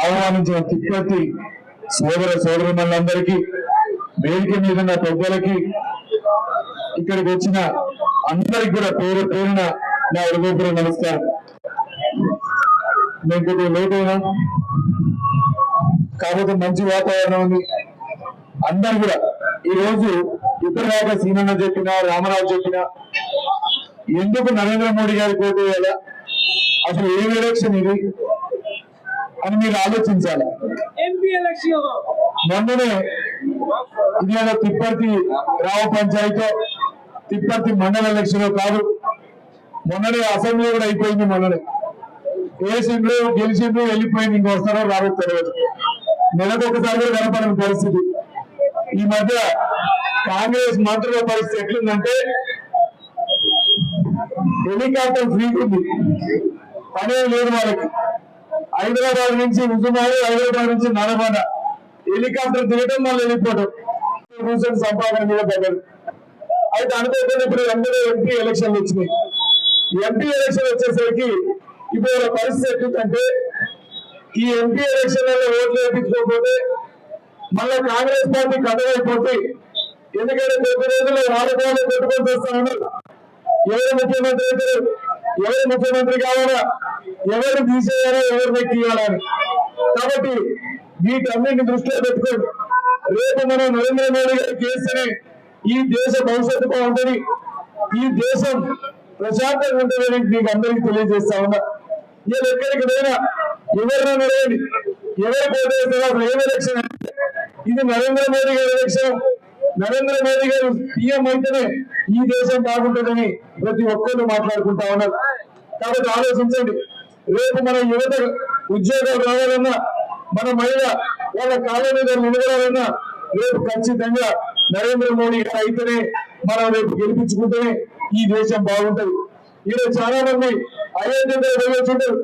ఆహ్వానించిన తిప్పతి సోదర సోదరులందరికీ, వేదిక మీద ఉన్న పెద్దలకి, ఇక్కడికి వచ్చిన అందరికి కూడా పేరు పేరున నా హృదయపూర్వక నమస్కారం. మేము కొద్దిగా లేట్ అయినా కాకపోతే మంచి వాతావరణం ఉంది. అందరు కూడా ఈ రోజు ఇప్పటిదాకా సీనన్న చెప్పినా, రామరాజు చెప్పినా, ఎందుకు నరేంద్ర మోడీ గారి కోటి వేయాలా, అసలు ఏం ఎలక్షన్ ఇది అని మీరు ఆలోచించాలి. మొన్ననే ఇది తిప్పర్తి గ్రామ పంచాయతీ, తిప్పర్తి మండల ఎలక్షన్ కాదు, మొన్ననే అసెంబ్లీ కూడా అయిపోయింది. మొన్ననే వేసిండ్రు, గెలిచిండ్రు, వెళ్ళిపోయింది. ఇంకొస్తారో రాబో తెలియదు. నెలకు ఒకసారి కూడా కనపడని పరిస్థితి. ఈ మధ్య కాంగ్రెస్ మంత్రుల పరిస్థితి ఎట్లుందంటే, హెలికాప్టర్ ఫ్రీగా ఉంది, పనే లేదు వాళ్ళకి. హైదరాబాద్ నుంచి హుజుమారు, హైదరాబాద్ నుంచి నల్గొండ హెలికాప్టర్ దిగటం, మళ్ళీ వెళ్ళిపోవడం, సంపాదన మీద పడ్డారు. అయితే అనుకోకుండా ఇప్పుడు ఎంపీ ఎలక్షన్లు వచ్చినాయి. ఎంపీ ఎలక్షన్ వచ్చేసరికి ఇప్పుడు పరిస్థితి ఎట్లుందంటే, ఈ ఎంపీ ఎలక్షన్లలో ఓట్లు వేయించుకోకపోతే మళ్ళీ కాంగ్రెస్ పార్టీ కథమైపోతే, ఎందుకంటే కొద్ది రోజుల్లో వాడుకోవాలి కొట్టుకొని వస్తామని, ఎవరు ముఖ్యమంత్రి అవుతారు, ఎవరు ముఖ్యమంత్రి కావాలా, ఎవరు తీసేయాలా, ఎవరు నెక్కియాలని. కాబట్టి వీటన్నింటిని దృష్టిలో పెట్టుకోండి. రేపు మనం నరేంద్ర మోడీ గారి కేసుని ఈ దేశ భవిష్యత్తు బాగుంటుంది, ఈ దేశం ప్రశాంతంగా ఉంటుందని మీకు అందరికీ తెలియజేస్తా ఉన్నా. నేను ఎక్కడికి పోయినా ఎవరినైనా లేని, ఎవరు పోతే ఏం ఎలక్షన్ అంటే ఇది నరేంద్ర మోడీ గారి ఎలక్షన్, నరేంద్ర మోడీ గారు పీఎం అయితేనే ఈ దేశం బాగుంటుందని ప్రతి ఒక్కరు మాట్లాడుకుంటా ఉన్నారు. కాబట్టి ఆలోచించండి. రేపు మన యువత ఉద్యోగాలు రావాలన్నా, మన మహిళ వాళ్ళ కాళ్ళ మీద నిలబడాలన్నా రేపు ఖచ్చితంగా నరేంద్ర మోడీ గారు అయితేనే మనం రేపు గెలిపించుకుంటేనే ఈ దేశం బాగుంటది. ఈరోజు చాలా మంది అయోధ్య వెళ్ళొచ్చుంటారు.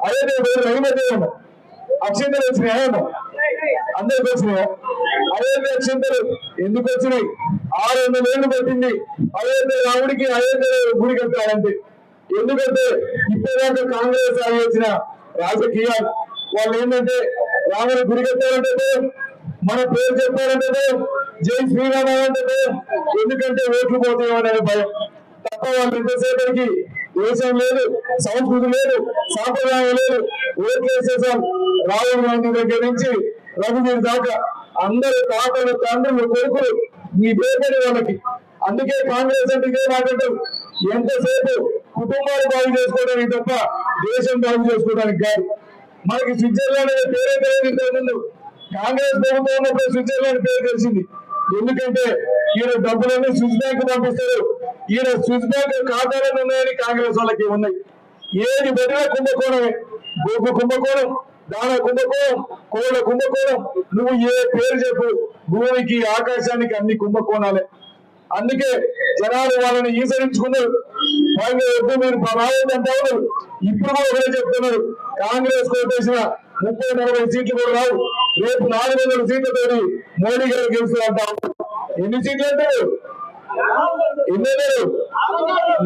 అయోధ్య రవిమధ్యం అక్షంతలు వచ్చినాయేమో, అందరికి వచ్చినాయా? అయోధ్య అక్షంతలు ఎందుకు వచ్చినాయి? 600 ఏళ్ళు పట్టింది అయోధ్య రాముడికి అయోధ్య గుడి కట్టాలంటే. ఎందుకంటే ఇప్పటిదాకా కాంగ్రెస్ ఆలోచన రాజకీయాలు వాళ్ళు ఏంటంటే, రాముడి గుడి కట్టాలంటే మన పేరు చెప్పాలంటే జై శ్రీరామ అంటే ఎందుకంటే ఓట్లు పోతాయనే భయం తప్ప వాళ్ళు ఎంతసేపటికి దేశం లేదు, సంస్కృతి లేదు, సాంప్రదాయం లేదు. ఓట్లు వేసేసాం. రాహుల్ గాంధీ దగ్గర నుంచి రఘువీర్ దాకా అందరు తాతలు, తండ్రులు, కొడుకులు మీ పేపడి వాళ్ళకి. అందుకే కాంగ్రెస్ అంటే ఇదే మాట్లాడతారు, ఎంతసేపు కుటుంబాలు బాగు చేసుకోవడానికి తప్ప దేశం బాగు చేసుకోవడానికి కాదు. మనకి స్విట్జర్లాండ్ అనే పేరే తెలియదు. ఇంతకుముందు కాంగ్రెస్ ప్రభుత్వం ఉన్నప్పుడు స్విట్జర్లాండ్ పేరు తెలిసింది. ఎందుకంటే ఈయన డబ్బులన్నీ స్విస్ బ్యాంక్ పంపిస్తారు. ఈయన స్విస్ బ్యాంక్ ఖాతాలను ఉన్నాయని కాంగ్రెస్ వాళ్ళకి ఉన్నాయి. ఏది బదిలీ కుంభకోణమే, గోపు కుంభకోణం, దాన కుంభకోణం, కోళ్ళ కుంభకోణం, నువ్వు ఏ పేరు చెప్పు, భూమికి ఆకాశానికి అన్ని కుంభకోణాలే. అందుకే జనాలు వాళ్ళని ఈసరించుకున్నారు. మీరు రావద్దంటారు. ఇప్పుడు కూడా ఒకటే చెప్తున్నారు, కాంగ్రెస్ కోటేసిన 30-40 సీట్లు కూడా రావు. రేపు 400 సీట్లతో మోడీ గారు గెలుస్తారంటారు. ఎన్ని సీట్లు అంటారు?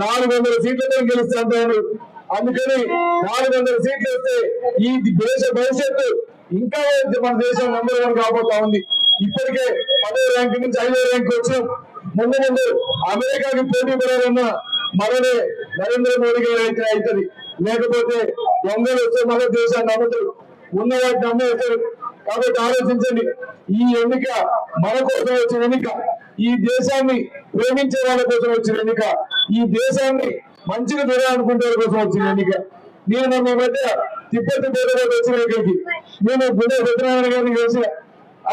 400 సీట్లతో గెలుస్తారంటారు. అందుకని 400 సీట్లు వస్తే ఈ దేశ భవిష్యత్తు ఇంకా మన దేశం నంబర్ 1 కాబోతా ఉంది. ఇప్పటికే 10వ ర్యాంక్ నుంచి 5వ ర్యాంక్ వచ్చాం. ముందు ముందు అమెరికాకి పోటీ పడాలన్నా మననే నరేంద్ర మోడీ గారు అయితే అవుతుంది. లేకపోతే దొంగలు వస్తే మన దేశాన్ని నమ్ముతారు, ఉన్న వాటిని నమ్మేస్తారు. కాబట్టి ఆలోచించండి. ఈ ఎన్నిక మన కోసం వచ్చిన ఎన్నిక, ఈ దేశాన్ని ప్రేమించే వాళ్ళ కోసం వచ్చిన ఎన్నిక, ఈ దేశాన్ని మంచిగా చూడాలనుకుంటే వాళ్ళ కోసం వచ్చిన ఎన్నిక. నేను మొన్న మధ్య తిప్పతి పేరు వచ్చిన ఇక్కడికి నేను గుడే సత్యనారాయణ గారిని కలిసి,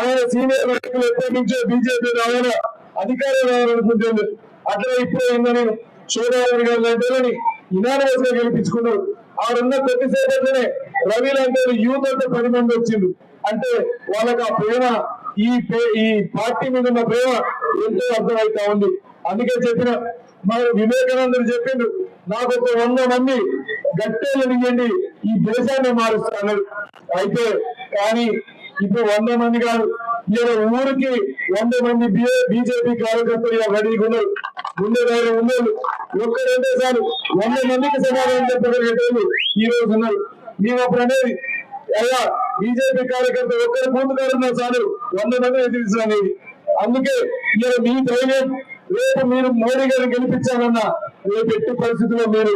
ఆయన సీనియర్ నాయకులు ఎప్పటి నుంచో బీజేపీ రావాలా, అధికారం రావాలనుకుంటుంది. అట్లా ఇప్పుడు ఏందని శోభారాయణ గారు లాంటి ఇనానిమస్ గా గెలిపించుకున్నారు. ఆడున్న కొద్దిసేపట్లోనే రవి లాంటి యూత్ అంతా 10 మంది వచ్చిండు. అంటే వాళ్ళకి ఆ ప్రేమ, ఈ పార్టీ మీద ఉన్న ప్రేమ ఎంతో అర్థమవుతా ఉంది. అందుకే చెప్పిన మరి వివేకానందుడు చెప్పిండు, నాకు ఒక 100 మంది గట్టేళ్ళు ఇవ్వండి ఈ దేశాన్ని మారుస్తాను. అయితే కానీ ఇప్పుడు 100 మంది కాదు, ఇలా ఊరికి 100 మంది బీజేపీ కార్యకర్తలు ఇలా రెడీగా ఉన్నారు. ముందే ధైర్యం ఉన్నారు. ఒక్కడంటే సార్ 100 మందికి సమాధానం చెప్పగలిగేటోళ్ళు ఈ రోజు ఉన్నారు. మేము అప్పుడు అనేది అయ్యా బీజేపీ కార్యకర్త ఒక్కరి బూత్ కాడున్నా చాలు 100 మంది ఎదిరించాలి. అందుకే ఇలా మీ ధైర్యం, రేపు మీరు మోడీ గారిని గెలిపించాలన్నా రేపు ఎట్టి పరిస్థితుల్లో మీరు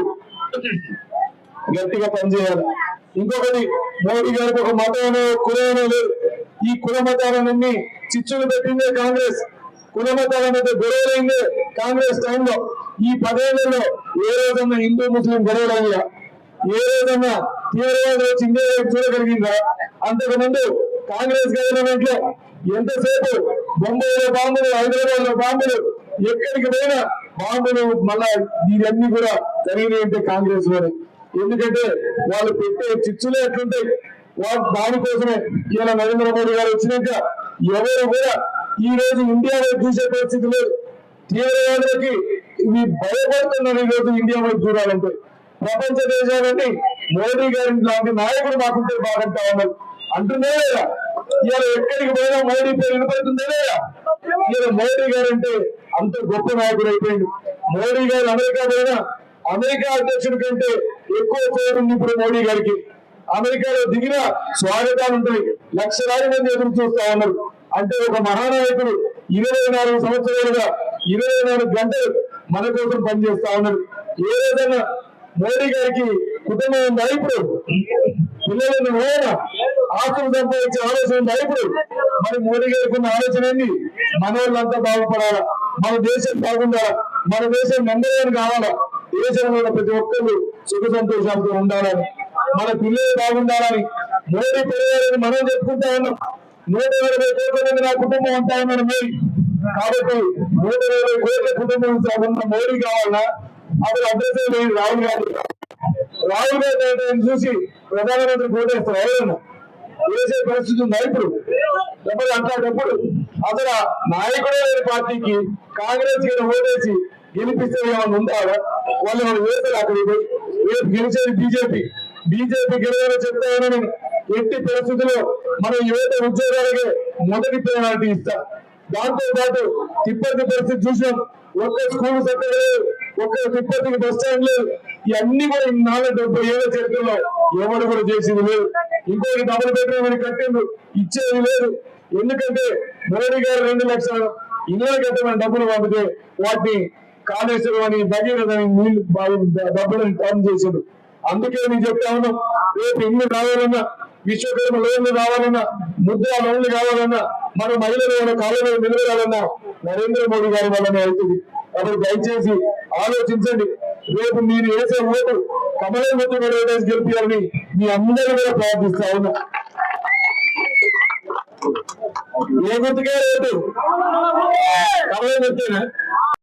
గట్టిగా పనిచేయాలి. ఇంకొకటి, మోడీ గారికి ఒక మతమేనో కులమేనో లేదు. ఈ కుల మతాలన్నీ చిచ్చులు పెట్టిందే కాంగ్రెస్, కుల మతాల మధ్య గొడవలైందే కాంగ్రెస్ టైంలో. ఈ 10 ఏళ్లలో ఏ రోజన్నా హిందూ ముస్లిం గొడవలయ్యా? ఏ రోజన్నా తీవ్రవాదులు వచ్చి ఇండియా వైపు చూడగలిగిందా? అంతకుముందు కాంగ్రెస్ గవర్నమెంట్ లో ఎంతసేపు బొంబాయిలో బాంబులు, హైదరాబాద్ లో బాంబులు, ఎక్కడికి పోయినా బాంబులు. మళ్ళా ఇవన్నీ కూడా జరిగినాయి అంటే కాంగ్రెస్ లోనే. ఎందుకంటే వాళ్ళు పెట్టే చిచ్చులే ఎట్లుంటాయి. వాళ్ళు దానికోసమే ఇలా నరేంద్ర మోడీ గారు వచ్చినాక ఎవరు కూడా ఈ రోజు ఇండియా వైపు చూసే పరిస్థితి లేదు. తీవ్రవాదులకి ఇవి భయపడుతున్నారు ఈ రోజు ఇండియా వైపు చూడాలంటే. ప్రపంచ దేశాలన్నీ మోడీ గారి లాంటి నాయకుడు మాకుంటే బాగుంటా ఉన్నారు అంటుందే లేదా? ఇవాళ ఎక్కడికి పోయినా మోడీ పేరు వినపడుతుందే లేదా? ఇవాళ మోడీ గారు అంటే అంత గొప్ప నాయకుడు అయిపోయింది. మోడీ గారు అమెరికా పోయినా అమెరికా అధ్యక్షుడి కంటే ఎక్కువ పేరు ఉంది ఇప్పుడు మోడీ గారికి. అమెరికాలో దిగిన స్వాగతాలు ఉంటాయి, లక్షలాది మంది ఎదురు చూస్తా ఉన్నారు. అంటే ఒక మహానాయకుడు 24 సంవత్సరాలుగా 24 గంటలు మన కోసం పనిచేస్తా ఉన్నారు. ఏ రోజైనా మోడీ గారికి కుటుంబం ఉందా? ఇప్పుడు పిల్లలను పోయినా ఆస్తులు సంపాదించే ఆలోచన ఉందా? ఇప్పుడు మరి మోడీ గారికి ఉన్న ఆలోచన ఏంది? మన వాళ్ళంతా బాగుపడాలా, మన దేశం బాగుండాలా, మన దేశం నెంబర్ 1 కావాలా, దేశంలో ప్రతి ఒక్కరు సుఖ సంతోషాలతో ఉండాలని, మన పిల్లలు బాగుండాలని మోడీ పెరగాలని మనం చెప్పుకుంటా ఉన్నాం. 120 కోట్ల మంది నా కుటుంబం అంటా ఉన్నాను మోడీ. కాబట్టి 120 కోట్ల కుటుంబం ఉన్న మోడీ కావాలన్నా అప్పుడు అడ్రస్ లేదు. రాహుల్ గాంధీ చూసి ప్రధానమంత్రి కోటేస్తారు ఎవరన్నా వేసే పరిస్థితి ఉందా? ఇప్పుడు ఎప్పుడు అట్లాంటప్పుడు అసలు నాయకుడే లేని పార్టీకి కాంగ్రెస్ కి ఓటేసి గెలిపిస్తే ఏమన్నా ఉందా? వాళ్ళు మనం వేస్తారు అక్కడికి పోయి. రేపు గెలిచేది బీజేపీ గెలవాలని చెప్తామని నేను ఎట్టి పరిస్థితుల్లో మనం యువత ఉద్యోగాలకే మొదటి ప్రయారిటీ ఇస్తా. దాంతో పాటు తిప్పతి పరిస్థితి చూసాం. ఒక్క స్కూల్ సెక్టర్ లేదు, ఒక్క తిప్పతికి బస్ స్టాండ్ లేదు. ఇవన్నీ కూడా 70 ఏళ్ల చరిత్రలో ఎవరు కూడా చేసేది లేదు. ఇంకొకటి డబుల్ బెడ్రూమ్ అని కట్టిండు, ఇచ్చేది లేదు. ఎందుకంటే మోడీ గారు 2 లక్షల ఇళ్ళ కట్టమని డబ్బులు పంపితే వాటిని కాళేశ్వరం అని, భగీరథ అని నీళ్లు డబ్బులను టర్న్ చేశాడు. అందుకే నేను చెప్తా ఉన్నాం, రేపు ఇల్లు రావాలన్నా, విశ్వకర్మ లోన్లు రావాలన్నా, ముద్రా లోన్లు కావాలన్నా, మన మహిళలు కాలంలో నిలబడాలన్నా నరేంద్ర మోడీ గారి వల్లనే అవుతుంది. కాబట్టి దయచేసి ఆలోచించండి. రేపు మీరు వేసే ఓటు కమలం గుర్తు వేసి గెలిపించాలని మీ అందరూ కూడా ప్రార్థిస్తా ఉన్నా. ఏ గుర్తుకే ఓటు? కమలం గుర్తేనా?